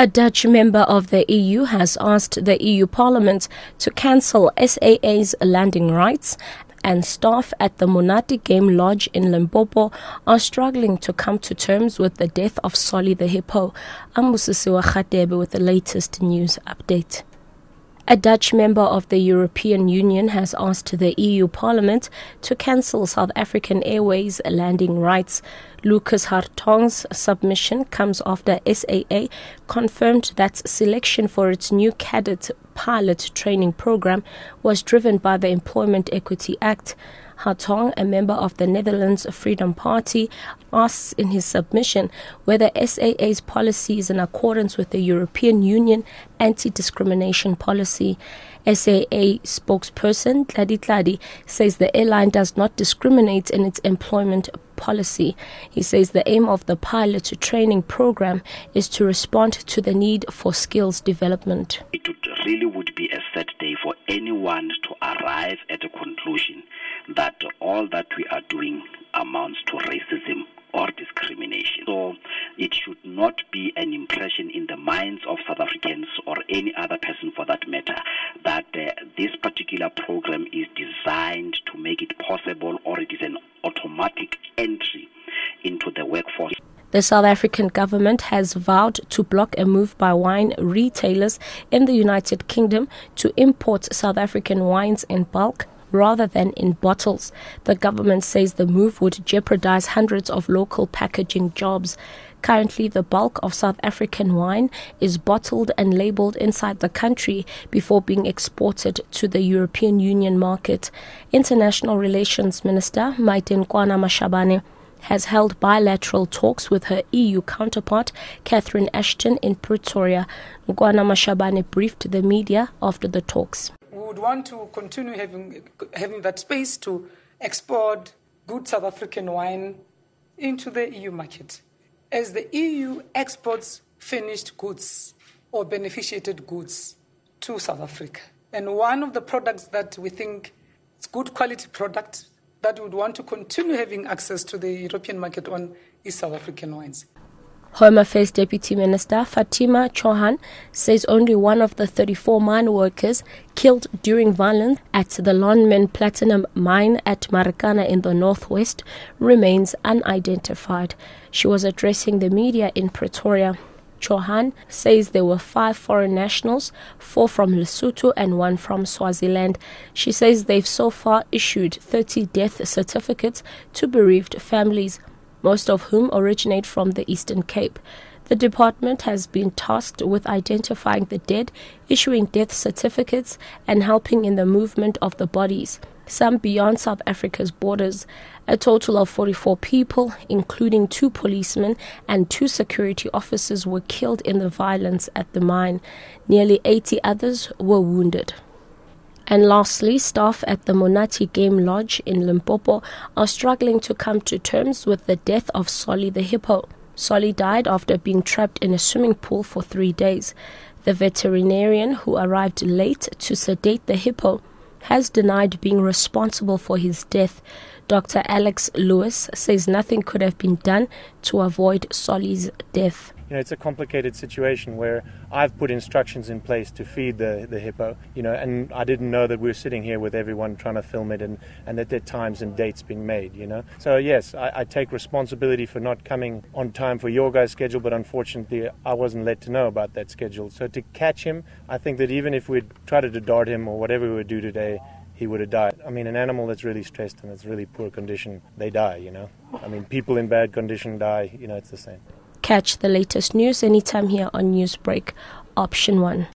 A Dutch member of the EU has asked the EU Parliament to cancel SAA's landing rights, and staff at the Monate Game Lodge in Limpopo are struggling to come to terms with the death of Solly the hippo. Ambusisiwa Khatebe with the latest news update. A Dutch member of the European Union has asked the EU Parliament to cancel South African Airways landing rights. Lucas Hartong's submission comes after SAA confirmed that selection for its new cadet pilot training program was driven by the Employment Equity Act. Hartong, a member of the Netherlands Freedom Party, asks in his submission whether SAA's policy is in accordance with the European Union anti-discrimination policy. SAA spokesperson Tladi Tladi says the airline does not discriminate in its employment policy. He says the aim of the pilot training program is to respond to the need for skills development. It really would be a sad day for anyone to arrive at a conclusion that all that we are doing amounts to racism or discrimination. So it should not be an impression in the minds of South Africans or any other person for that matter that this particular program is designed to make it possible, or it is an automatic entry into the workforce. The South African government has vowed to block a move by wine retailers in the United Kingdom to import South African wines in bulk rather than in bottles. The government says the move would jeopardize hundreds of local packaging jobs. Currently, the bulk of South African wine is bottled and labeled inside the country before being exported to the European Union market. International Relations Minister Nkwana Mashabane has held bilateral talks with her EU counterpart, Catherine Ashton, in Pretoria. Nkwana Mashabane briefed the media after the talks. We would want to continue having that space to export good South African wine into the EU market. As the EU exports finished goods or beneficiated goods to South Africa. And one of the products that we think is good quality product that we would want to continue having access to the European market on is South African wines. Home Affairs Deputy Minister Fatima Chauhan says only one of the 34 mine workers killed during violence at the Lonmin Platinum Mine at Marikana in the northwest remains unidentified. She was addressing the media in Pretoria. Chauhan says there were 5 foreign nationals, 4 from Lesotho and 1 from Swaziland. She says they've so far issued 30 death certificates to bereaved families, most of whom originate from the Eastern Cape. The department has been tasked with identifying the dead, issuing death certificates, and helping in the movement of the bodies, some beyond South Africa's borders. A total of 44 people, including 2 policemen and 2 security officers, were killed in the violence at the mine. Nearly 80 others were wounded. And lastly, staff at the Monate Game Lodge in Limpopo are struggling to come to terms with the death of Solly the hippo. Solly died after being trapped in a swimming pool for 3 days. The veterinarian, who arrived late to sedate the hippo, has denied being responsible for his death. Dr. Alex Lewis says nothing could have been done to avoid Solly's death. It's a complicated situation where I've put instructions in place to feed the hippo, and I didn't know that we were sitting here with everyone trying to film it and that there are times and dates being made, So yes, I take responsibility for not coming on time for your guys' schedule, but unfortunately I wasn't let to know about that schedule. So to catch him, I think that even if we'd tried to dart him or whatever we would do today, he would have died. An animal that's really stressed and it's really poor condition, they die, People in bad condition die, it's the same. Catch the latest news anytime here on Newsbreak, Option 1.